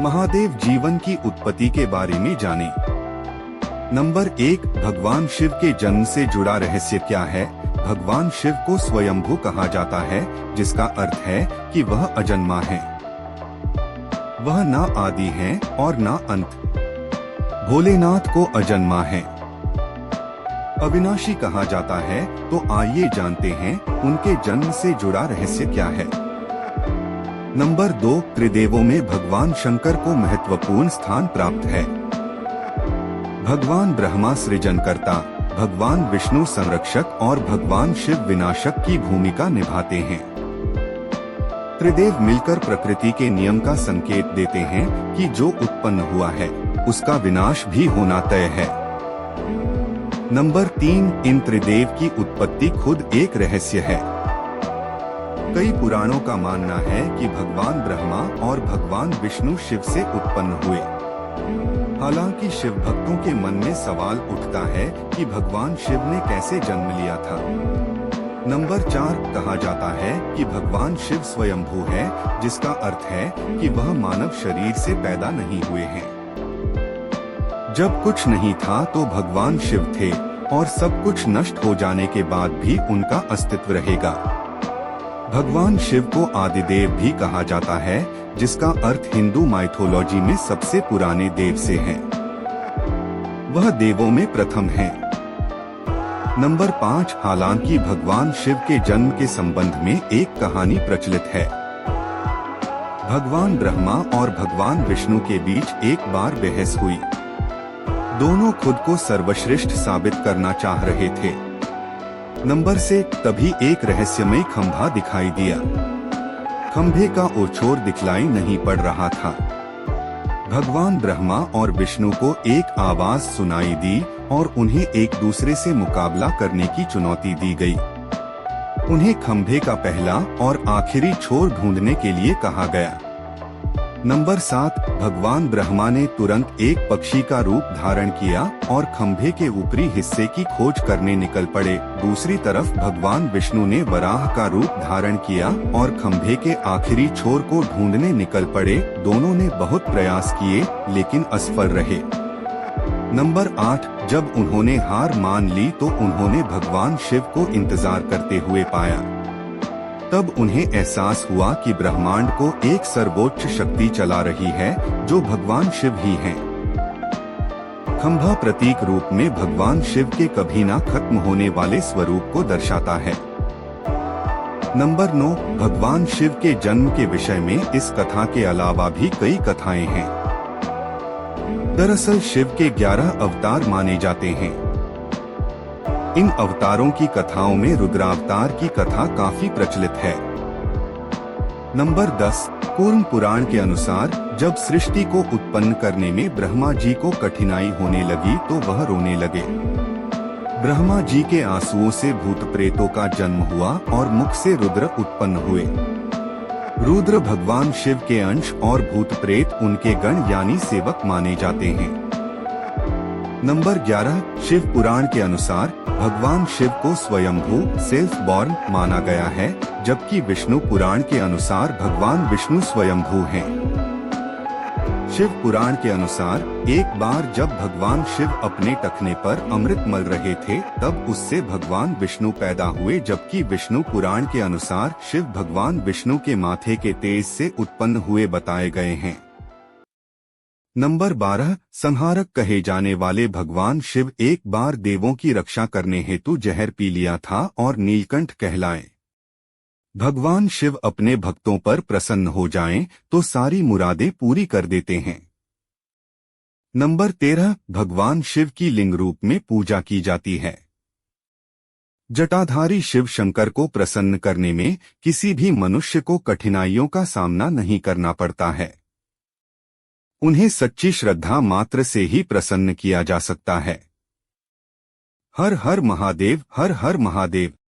महादेव जीवन की उत्पत्ति के बारे में जानें। नंबर 1, भगवान शिव के जन्म से जुड़ा रहस्य क्या है? भगवान शिव को स्वयंभू कहा जाता है, जिसका अर्थ है कि वह अजन्मा है। वह ना आदि है और ना अंत। भोलेनाथ को अजन्मा है। अविनाशी कहा जाता है। तो आइए जानते हैं उनके जन्म से जुड़ा रहस्य क्या है। नंबर 2, त्रिदेवों में भगवान शंकर को महत्वपूर्ण स्थान प्राप्त है। भगवान ब्रह्मा सृजनकर्ता, भगवान विष्णु संरक्षक और भगवान शिव विनाशक की भूमिका निभाते हैं। त्रिदेव मिलकर प्रकृति के नियम का संकेत देते हैं कि जो उत्पन्न हुआ है उसका विनाश भी होना तय है। नंबर 3, इन त्रिदेव की उत्पत्ति खुद एक रहस्य है। कई पुराणों का मानना है कि भगवान ब्रह्मा और भगवान विष्णु शिव से उत्पन्न हुए। हालांकि शिव भक्तों के मन में सवाल उठता है कि भगवान शिव ने कैसे जन्म लिया था। नंबर 4, कहा जाता है कि भगवान शिव स्वयंभू है, जिसका अर्थ है कि वह मानव शरीर से पैदा नहीं हुए हैं। जब कुछ नहीं था तो भगवान शिव थे और सब कुछ नष्ट हो जाने के बाद भी उनका अस्तित्व रहेगा। भगवान शिव को आदिदेव भी कहा जाता है, जिसका अर्थ हिंदू माइथोलॉजी में सबसे पुराने देव से है। वह देवों में प्रथम है। नंबर 5, हालांकि भगवान शिव के जन्म के संबंध में एक कहानी प्रचलित है। भगवान ब्रह्मा और भगवान विष्णु के बीच एक बार बहस हुई। दोनों खुद को सर्वश्रेष्ठ साबित करना चाह रहे थे। नंबर से तभी एक रहस्यमय खंभा दिखाई दिया। खंभे का ओछोर दिखलाई नहीं पड़ रहा था। भगवान ब्रह्मा और विष्णु को एक आवाज सुनाई दी और उन्हें एक दूसरे से मुकाबला करने की चुनौती दी गई। उन्हें खंभे का पहला और आखिरी छोर ढूंढने के लिए कहा गया। नंबर 7, भगवान ब्रह्मा ने तुरंत एक पक्षी का रूप धारण किया और खंभे के ऊपरी हिस्से की खोज करने निकल पड़े। दूसरी तरफ भगवान विष्णु ने वराह का रूप धारण किया और खंभे के आखिरी छोर को ढूंढने निकल पड़े। दोनों ने बहुत प्रयास किए लेकिन असफल रहे। नंबर 8, जब उन्होंने हार मान ली तो उन्होंने भगवान शिव को इंतजार करते हुए पाया। तब उन्हें एहसास हुआ कि ब्रह्मांड को एक सर्वोच्च शक्ति चला रही है, जो भगवान शिव ही हैं। खंभा प्रतीक रूप में भगवान शिव के कभी ना खत्म होने वाले स्वरूप को दर्शाता है। नंबर 9, भगवान शिव के जन्म के विषय में इस कथा के अलावा भी कई कथाएं हैं। दरअसल शिव के 11 अवतार माने जाते हैं। इन अवतारों की कथाओं में रुद्रावतार की कथा काफी प्रचलित है। नंबर 10, कूर्म पुराण के अनुसार जब सृष्टि को उत्पन्न करने में ब्रह्मा जी को कठिनाई होने लगी तो वह रोने लगे। ब्रह्मा जी के आंसुओं से भूत प्रेतों का जन्म हुआ और मुख से रुद्र उत्पन्न हुए। रुद्र भगवान शिव के अंश और भूत प्रेत उनके गण यानी सेवक माने जाते हैं। नंबर 11, शिव पुराण के अनुसार भगवान शिव को स्वयंभू सेल्फ बॉर्न माना गया है, जबकि विष्णु पुराण के अनुसार भगवान विष्णु स्वयंभू हैं। शिव पुराण के अनुसार एक बार जब भगवान शिव अपने टखने पर अमृत मल रहे थे तब उससे भगवान विष्णु पैदा हुए, जबकि विष्णु पुराण के अनुसार शिव भगवान विष्णु के माथे के तेज से उत्पन्न हुए बताए गए हैं। नंबर 12, संहारक कहे जाने वाले भगवान शिव एक बार देवों की रक्षा करने हेतु जहर पी लिया था और नीलकंठ कहलाए। भगवान शिव अपने भक्तों पर प्रसन्न हो जाएं तो सारी मुरादें पूरी कर देते हैं। नंबर 13, भगवान शिव की लिंग रूप में पूजा की जाती है। जटाधारी शिव शंकर को प्रसन्न करने में किसी भी मनुष्य को कठिनाइयों का सामना नहीं करना पड़ता है। उन्हें सच्ची श्रद्धा मात्र से ही प्रसन्न किया जा सकता है। हर हर महादेव, हर हर महादेव।